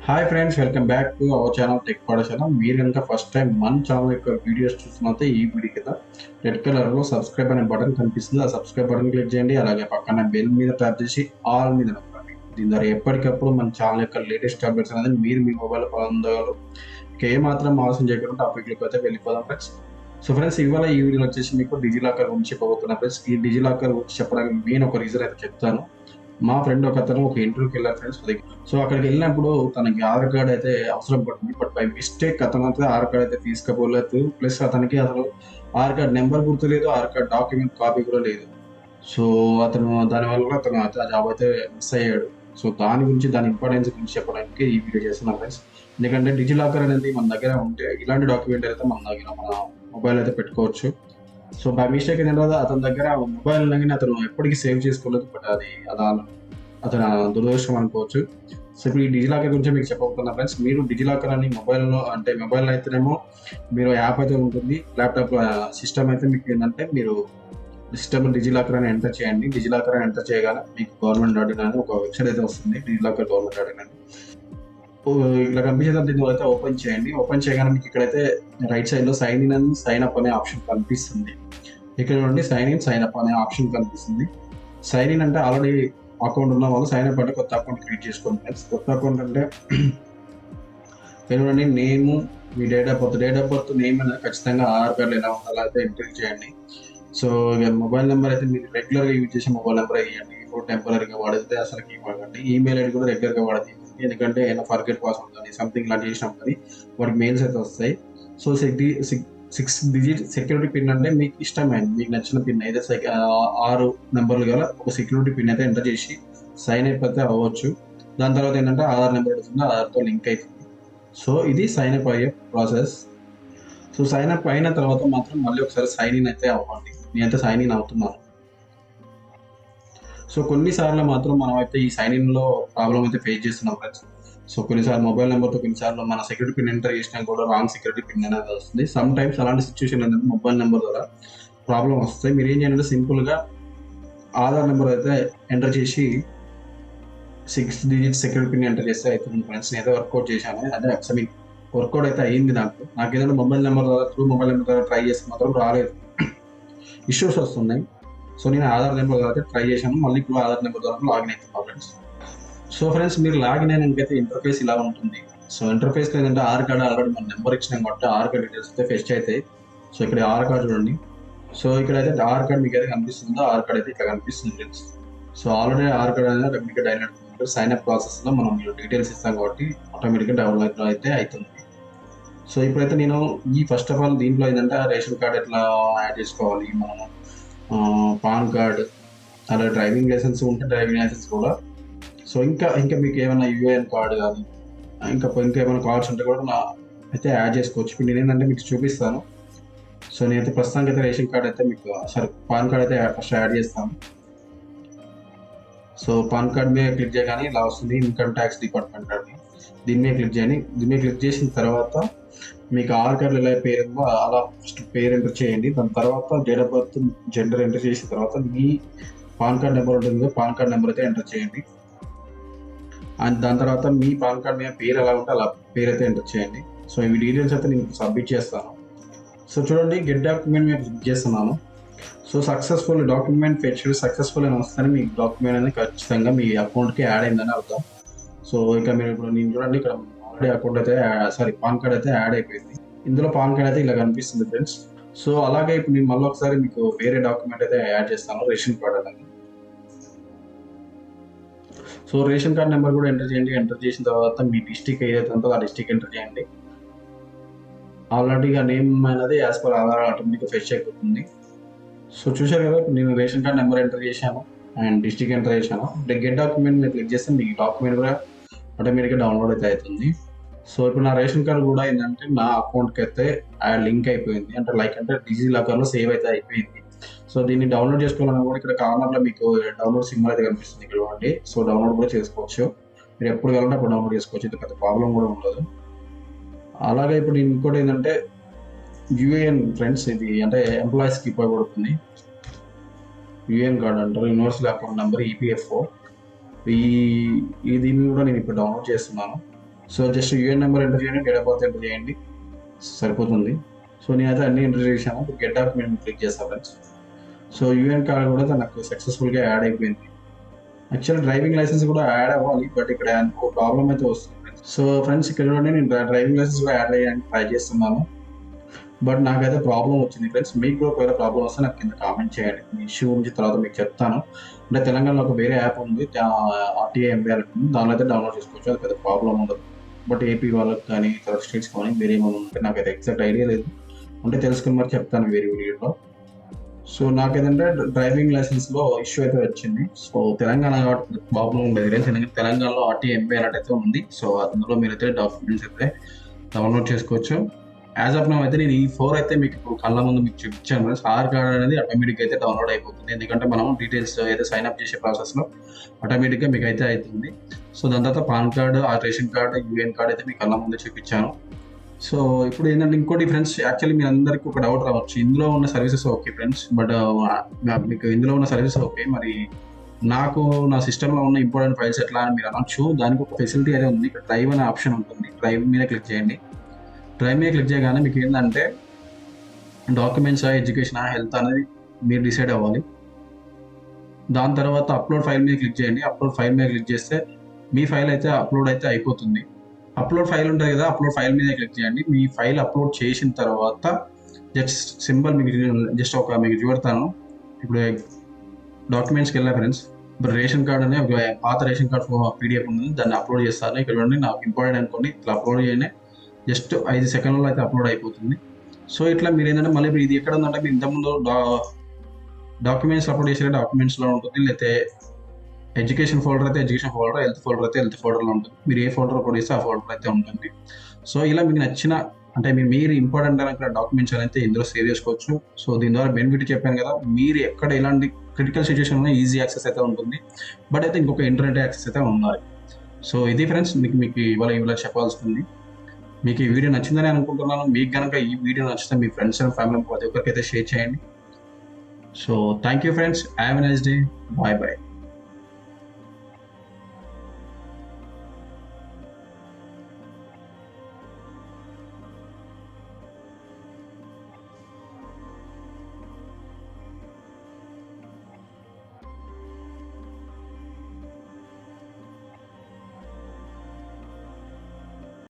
Hi friends, welcome back to our channel tech పాఠశాల. మీరు కనుక ఫస్ట్ టైం మన ఛానల్ యొక్క వీడియోస్ చూస్తున్నట్లయితే ఈ వీడియో కింద రెడ్ కలర్లో సబ్స్క్రైబ్ అనే బటన్ కనిపిస్తుంది. ఆ సబ్స్క్రైబ్ బటన్ క్లిక్ చేయండి. అలాగే పక్కన బెల్ మీద ట్యాప్ చేసి ఆల్ మీద నొక్కండి. దీని ద్వారా ఎప్పటికప్పుడు మన ఛానల్ యొక్క లేటెస్ట్ అప్డేట్స్ అనేది మీరు మీ మొబైల్ పొందగలరు. ఇక ఏమాత్రం ఆలస్యం చేయకుండా టాపిక్లోకి అయితే వెళ్ళిపోదాం ఫ్రెండ్స్. సో ఫ్రెండ్స్, ఇవాళ ఈ వీడియోలో వచ్చేసి మీకు డిజిలాకర్ గురించి చెప్పబోతున్నా ఫ్రెండ్స్. ఈ డిజిలాకర్ గురించి చెప్పడానికి మెయిన్ ఒక రీజన్ అయితే చెప్తాను. మా ఫ్రెండ్ ఒక అతను ఒక ఇంటర్వ్యూకి వెళ్ళారు ఫ్రెండ్స్. సో అక్కడికి వెళ్ళినప్పుడు తనకి ఆధార్ కార్డ్ అయితే అవసరం పడుతుంది. బట్ బై మిస్టేక్ అతను అయితే ఆధార్ కార్డ్ అయితే తీసుకుపోలేదు. ప్లస్ అతనికి అసలు ఆధార్ కార్డ్ నెంబర్ గుర్తులేదు, ఆధార్ కార్డ్ డాక్యుమెంట్ కాపీ కూడా లేదు. సో అతను దానివల్ల అతను ఆ జాబ్ అయితే మిస్ అయ్యాడు. సో దాని గురించి, దాని ఇంపార్టెన్స్ గురించి చెప్పడానికి ఈ వీడియో చేస్తున్నాను ఫ్రెండ్స్. ఎందుకంటే డిజిలాకర్ అనేది మన దగ్గర ఉంటే ఇలాంటి డాక్యుమెంట్ అయితే మన దగ్గర మన మొబైల్ అయితే పెట్టుకోవచ్చు. సో బై మిస్టేక్ ఏంటంటే అతని దగ్గర మొబైల్ ఉండగానే అతను ఎప్పటికీ సేవ్ చేసుకోలేదు. బట్ అది అతని దురదృష్టం అనుకోవచ్చు. సో ఇప్పుడు ఈ డిజిలాకర్ గురించి మీకు చెప్పబోతున్నా ఫ్రెండ్స్. మీరు డిజిలాకర్ అని మొబైల్లో అంటే మొబైల్ అయితేనేమో మీరు యాప్ అయితే ఉంటుంది. ల్యాప్టాప్ సిస్టమ్ అయితే మీకు ఏంటంటే మీరు సిస్టమ్ డిజిలాకర్ అని ఎంటర్ చేయండి. డిజిలాకర్ అని ఎంటర్ చేయగానే మీకు government.in అని ఒక వెబ్సైట్ అయితే వస్తుంది. డిజిలాకర్ government.in అని ఇలా కనిపించేది. దీన్ని అయితే ఓపెన్ చేయండి. ఓపెన్ చేయగానే మీకు ఇక్కడైతే రైట్ సైడ్ లో sign in and sign up అనే ఆప్షన్ కనిపిస్తుంది. ఇక్కడ నుండి సైన్ ఇన్ సైన్ అప్ అనే ఆప్షన్ కనిపిస్తుంది. సైన్ ఇన్ అంటే ఆల్రెడీ అకౌంట్ ఉన్న వాళ్ళు, సైన్ అప్ అంటే కొత్త అకౌంట్ క్రియేట్ చేసుకోండి ఫ్రెండ్స్. కొత్త అకౌంట్ అంటే ఏమండి, నేము, మీ డేట్ ఆఫ్ బర్త్ నేమ్ అనేది ఖచ్చితంగా ఆధార్ కార్డులో ఎలా ఉండాలో అయితే ఎంటర్ చేయండి. సో ఇక మొబైల్ నెంబర్ అయితే మీరు రెగ్యులర్గా యూజ్ చేసే మొబైల్ నెంబర్ ఇవ్వండి. ఇప్పుడు టెంపరీగా వాడితే అసలు ఇవ్వకండి. ఈమెయిల్ ఐడి కూడా రెగ్యులర్గా వాడదు. ఎందుకంటే ఏమైనా ఫర్గెట్ పాస్వర్డ్ కానీ సంథింగ్ ఇలాంటి చేసినప్పుడు కానీ వాడికి మెయిల్స్ అయితే వస్తాయి. సో 6 డిజిట్ సెక్యూరిటీ పిన్ అంటే మీకు ఇష్టమైంది, మీకు నచ్చిన పిన్ అయితే 6 నెంబర్లు గల ఒక సెక్యూరిటీ పిన్ అయితే ఎంటర్ చేసి సైన్ అప్ అయితే అవ్వచ్చు. దాని తర్వాత ఏంటంటే ఆధార్ నెంబర్ అవుతుంది, ఆధార్తో లింక్ అవుతుంది. సో ఇది సైన్ అప్ అయ్యే ప్రాసెస్. సో సైన్ అప్ అయిన తర్వాత మాత్రం మళ్ళీ ఒకసారి సైన్ ఇన్ అయితే అవ్వండి. నేనైతే సైన్ ఇన్ అవుతున్నాను. సో కొన్నిసార్లు మాత్రం మనం అయితే ఈ సైన్ ఇన్లో ప్రాబ్లం అయితే ఫేస్ చేస్తున్నాం ఫ్రెండ్స్. సో కొన్నిసార్లు మొబైల్ నెంబర్తో కొన్నిసార్లు మన సెక్యూరిటీ పిన్ ఎంటర్ చేసినా కూడా రాంగ్ సెక్యూరిటీ పిన్ అనేది వస్తుంది. సమ్ టైమ్స్ అలాంటి సిచ్యువేషన్ ఏంటంటే మొబైల్ నెంబర్ ద్వారా ప్రాబ్లం వస్తాయి. మీరు ఏం చేయాలంటే సింపుల్గా ఆధార్ నెంబర్ అయితే ఎంటర్ చేసి 6 డిజిట్ సెక్యూరిటీ పిన్ ఎంటర్ చేస్తే అవుతుంది ఫ్రెండ్స్. నేనైతే వర్కౌట్ చేశాను. అదే వర్కౌట్ అయితే అయ్యింది నాకు ఏదైనా మొబైల్ నెంబర్ ద్వారా ట్రై చేస్తే మాత్రం రాలేదు, ఇష్యూస్ వస్తున్నాయి. సో నేను ఆధార్ నెంబర్ ద్వారా ట్రై చేశాను. మళ్ళీ ఇప్పుడు ఆధార్ నెంబర్ ద్వారా లాగిన్ అవుతున్నా ఫ్రెండ్స్. సో ఫ్రెండ్స్, మీరు లాగిన్ అయినాకైతే ఇంటర్ఫేస్ ఇలా ఉంటుంది. సో ఇంటర్ఫేస్లో ఏంటంటే ఆధార్ కార్డ్ ఆల్రెడీ మన నెంబర్ ఇచ్చినాం కాబట్టి ఆధార్ కార్డ్ డీటెయిల్స్ అయితే ఫెచ్ అవుతాయి. సో ఇక్కడ ఆధార్ కార్డ్ చూడండి. సో ఇక్కడైతే ఆధార్ కార్డ్ మీకు అయితే కనిపిస్తుందో ఆధార్ కార్డ్ అయితే ఇక్కడ కనిపిస్తుంది friends. So already Aadhaar card అనేది మీకు డైరెక్ట్ సైన్ అప్ ప్రాసెస్లో మనం డీటెయిల్స్ ఇస్తాం కాబట్టి ఆటోమేటిక్గా డౌన్లోడ్ అయితే అవుతుంది. సో ఇప్పుడైతే నేను ఫస్ట్ ఆఫ్ ఆల్ దీంట్లో ఏంటంటే రేషన్ కార్డ్ ఎట్లా యాడ్ చేసుకోవాలి, మనము పాన్ కార్డ్, అలా డ్రైవింగ్ లైసెన్స్ ఉంటే డ్రైవింగ్ లైసెన్స్ కూడా. సో ఇంకా మీకు ఏమైనా యూఏఎన్ కార్డు కానీ ఇంకా ఏమైనా కార్డ్స్ ఉంటే కూడా అయితే యాడ్ చేసుకోవచ్చు. ఇప్పుడు నేను ఏంటంటే మీకు చూపిస్తాను. సో నేనైతే ప్రస్తుతానికి అయితే రేషన్ కార్డ్ అయితే మీకు పాన్ కార్డ్ అయితే ఫస్ట్ యాడ్ చేస్తాను. సో పాన్ కార్డ్ మీద క్లిక్ చేయగానే ఇలా వస్తుంది, ఇన్కమ్ ట్యాక్స్ డిపార్ట్మెంట్ అని. దీని మీద క్లిక్ చేయండి. దీని మీద క్లిక్ చేసిన తర్వాత మీకు ఆధార్ కార్డులో ఎలా పేరు ఉందో అలా ఫస్ట్ పేరు ఎంటర్ చేయండి. దాని తర్వాత date of birth, gender enter చేసిన తర్వాత మీ పాన్ కార్డ్ నెంబర్ ఉంటుంది, పాన్ కార్డ్ నెంబర్ అయితే ఎంటర్ చేయండి. అండ్ దాని తర్వాత మీ పాన్ కార్డ్ మీద పేరు ఎలా ఉంటే అలా పేరు అయితే ఎంటర్ చేయండి. సో ఇవి డీటెయిల్స్ అయితే నేను సబ్మిట్ చేస్తాను. సో చూడండి, గెట్ డాక్యుమెంట్ మీద క్లిక్ చేస్తున్నాను. So successful document fetch successful అని వస్తేనే మీ డాక్యుమెంట్ అనేది ఖచ్చితంగా మీ అకౌంట్కి యాడ్ అయిందని అర్థం. సో ఇక మీరు ఇప్పుడు నేను చూడండి, ఇక్కడ ఆల్రెడీ అకౌంట్ అయితే పాన్ కార్డ్ అయితే యాడ్ అయిపోయింది. ఇందులో పాన్ కార్డ్ అయితే ఇలా కనిపిస్తుంది ఫ్రెండ్స్. సో అలాగే ఇప్పుడు నేను మళ్ళీ ఒకసారి మీకు వేరే డాక్యుమెంట్ అయితే యాడ్ చేస్తాను, రేషన్ కార్డ్ అనేది. సో రేషన్ కార్డ్ నెంబర్ కూడా ఎంటర్ చేయండి. ఎంటర్ చేసిన తర్వాత మీ డిస్టిక్ ఏదైతే ఉంటుందో ఆ డిస్టిక్ ఎంటర్ చేయండి. ఆల్రెడీగా నేమ్ అనేది యాజ్ పర్ ఆధార్ ఆటోమేటిక్గా ఫెచ్ అయిపోతుంది. సో చూశారు కదా, నేను రేషన్ కార్డ్ నెంబర్ ఎంటర్ చేశాను అండ్ డిస్టిక్ ఎంటర్ చేశాను. గెట్ డాక్యుమెంట్ మీద క్లిక్ చేస్తే మీకు డాక్యుమెంట్ కూడా ఆటోమేటిక్గా డౌన్లోడ్ అయితే అవుతుంది. సో ఇప్పుడు నా రేషన్ కార్డు కూడా ఏంటంటే నా అకౌంట్కి అయితే లింక్ అయిపోయింది, అంటే డిజిలాకర్లో సేవ్ అయితే అయిపోయింది. సో దీన్ని డౌన్లోడ్ చేసుకోవాలన్నా కూడా ఇక్కడ కార్నర్లో మీకు డౌన్లోడ్ సింబల్ అయితే కనిపిస్తుంది ఇక్కడ చూడండి. సో డౌన్లోడ్ కూడా చేసుకోవచ్చు. మీరు ఎప్పుడు కావాలంటే అప్పుడు డౌన్లోడ్ చేసుకోవచ్చు. ఇది పెద్ద ప్రాబ్లం కూడా ఉండదు. అలాగే ఇప్పుడు ఇంకోటి ఏంటంటే యూఏఎన్ ఫ్రెండ్స్, ఇది అంటే ఎంప్లాయీస్కి ఉపయోగపడుతుంది. యూఏఎన్ కార్డ్ అంటారు, యూనివర్సల్ అకౌంట్ నెంబర్, ఈపీఎఫ్ఓ. దీన్ని కూడా నేను ఇప్పుడు డౌన్లోడ్ చేస్తున్నాను. So just UN number enter చేయండి, డేట్ ఆఫ్ బర్త్ ఎంటర్ చేయండి, సరిపోతుంది. సో నేనైతే అన్ని ఎంటర్ చేశాను. ఇప్పుడు గెట్ డాక్యుమెంట్ క్లిక్ చేస్తాను ఫ్రెండ్స్. సో యూఎన్ కార్డ్ కూడా నాకు సక్సెస్ఫుల్గా యాడ్ అయిపోయింది. యాక్చువల్ డ్రైవింగ్ లైసెన్స్ కూడా యాడ్ అవ్వాలి, బట్ ఇక్కడ ఒక ప్రాబ్లం అయితే వస్తుంది. సో ఫ్రెండ్స్ ఇక్కడ చూడండి, నేను డ్రైవింగ్ లైసెన్స్ కూడా యాడ్ అయ్యడానికి ట్రై చేస్తున్నాను, బట్ నాకైతే ప్రాబ్లం వచ్చింది ఫ్రెండ్స్. మీకు కూడా ఒకవేళ ప్రాబ్లం వస్తే నాకు కింద కామెంట్ చేయండి. ఈ ఇష్యూ గురించి తర్వాత మీకు చెప్తాను. అంటే తెలంగాణలో ఒక వేరే యాప్ ఉంది, ఆర్టీఐ ఎంబీఆర్ ఉంది, దానిలో అయితే డౌన్లోడ్ చేసుకోవచ్చు, అది పెద్ద ప్రాబ్లం ఉండదు. బట్ ఏపీ వాళ్ళకి కానీ ఇతర స్టేట్స్ కానీ వేరే ఏమైనా ఉంటే నాకైతే ఎగ్జాక్ట్ ఐడియా లేదు, అంటే తెలుసుకుని మరి చెప్తాను వేరే వీడియోలో. సో నాకేంటంటే డ్రైవింగ్ లైసెన్స్లో ఇష్యూ అయితే వచ్చింది. సో తెలంగాణ కాబట్టి ప్రాబ్లం ఉండేది, ఎందుకంటే తెలంగాణలో ఆర్టీఐ ఎంబీఆర్ అయితే ఉంది. సో అందులో మీరైతే డాక్యుమెంట్స్ అయితే డౌన్లోడ్ చేసుకోవచ్చు. యాజ్ ఆఫ్ నౌ అయితే నేను ఈ 4 అయితే మీకు ఇప్పుడు కళ్ళ ముందు మీకు చూపించాను ఫ్రెండ్స్. ఆధార్ కార్డ్ అనేది ఆటోమేటిక్గా అయితే డౌన్లోడ్ అయిపోతుంది, ఎందుకంటే మనం డీటెయిల్స్ అయితే సైన్ అప్ చేసే ప్రాసెస్లో ఆటోమేటిక్గా మీకు అయితే అవుతుంది. సో దాని తర్వాత పాన్ కార్డు, ఆ రేషన్ కార్డు, యూఎన్ కార్డు అయితే మీకు కళ్ళ ముందు చూపించాను. సో ఇప్పుడు ఏంటంటే ఇంకోటి ఫ్రెండ్స్, యాక్చువల్లీ మీ అందరికీ ఒక డౌట్ రావచ్చు, ఇందులో ఉన్న సర్వీసెస్ ఓకే ఫ్రెండ్స్, బట్ మీకు ఇందులో ఉన్న సర్వీసెస్ ఓకే, మరి నాకు నా సిస్టంలో ఉన్న ఇంపార్టెంట్ ఫైల్స్ ఎట్లా అని మీరు అనొచ్చు. దానికి ఒక ఫెసిలిటీ అయితే ఉంది, ఇక్కడ డ్రైవ్ అనే ఆప్షన్ ఉంటుంది, డ్రైవ్ మీద క్లిక్ చేయండి. డ్రైవ్ మీద క్లిక్ చేయగానే మీకు ఏంటంటే డాక్యుమెంట్స్, ఎడ్యుకేషన్, హెల్త్ అనేది మీరు డిసైడ్ అవ్వాలి. దాని తర్వాత అప్లోడ్ ఫైల్ మీద క్లిక్ చేయండి. అప్లోడ్ ఫైల్ మీద క్లిక్ చేస్తే మీ ఫైల్ అయితే అప్లోడ్ అయితే అయిపోతుంది. అప్లోడ్ ఫైల్ ఉంటుంది కదా, అప్లోడ్ ఫైల్ మీద క్లిక్ చేయండి. మీ ఫైల్ అప్లోడ్ చేసిన తర్వాత జస్ట్ సింపుల్ మీకు జస్ట్ మీకు చూడతాను. ఇప్పుడు డాక్యుమెంట్స్కి వెళ్ళా ఫ్రెండ్స్, ఇప్పుడు రేషన్ కార్డ్ అనే ఒక పాత రేషన్ కార్డ్ పీడిఎఫ్ ఉంది, దాన్ని అప్లోడ్ చేస్తాను. ఇక్కడ చూడండి, నాకు ఇంపార్టెంట్ అనుకోండి, ఇట్లా అప్లోడ్ చేయండి, జస్ట్ 5 సెకండ్లో అయితే అప్లోడ్ అయిపోతుంది. సో ఇట్లా మీరు ఏంటంటే మళ్ళీ ఇది ఎక్కడ ఉందంటే మీరు ఇంతకుముందు డాక్యుమెంట్స్ అప్లోడ్ చేసే డాక్యుమెంట్స్లో ఉంటుంది, లేకపోతే ఎడ్యుకేషన్ ఫోల్డర్ అయితే ఎడ్యుకేషన్ ఫోల్డర్, హెల్త్ ఫోల్డర్ అయితే హెల్త్ ఫోల్డర్లో ఉంటుంది. మీరు ఏ ఫోల్డర్ అప్లోడ్ చేస్తే ఆ ఫోల్డర్ అయితే ఉంటుంది. సో ఇలా మీకు నచ్చిన అంటే మీరు ఇంపార్టెంట్ అనుకున్న డాక్యుమెంట్స్ అయితే ఇందులో సేవ్ చేసుకోవచ్చు. సో దీని ద్వారా బెనిఫిట్ చెప్పాను కదా, మీరు ఎక్కడ ఎలాంటి క్రిటికల్ సిచ్యువేషన్ ఉన్నా ఈజీ యాక్సెస్ అయితే ఉంటుంది, బట్ అయితే ఇంకొక ఇంటర్నెట్ యాక్సెస్ అయితే ఉండాలి. సో ఇది ఫ్రెండ్స్ మీకు ఇవాళ చెప్పాల్సింది. మీకు ఈ వీడియో నచ్చిందని అనుకుంటున్నాను. మీకు కనుక ఈ వీడియో నచ్చితే మీ ఫ్రెండ్స్ అండ్ ఫ్యామిలీ ప్రతి ఒక్కరికి అయితే షేర్ చేయండి. So thank you friends, have a nice day, bye bye.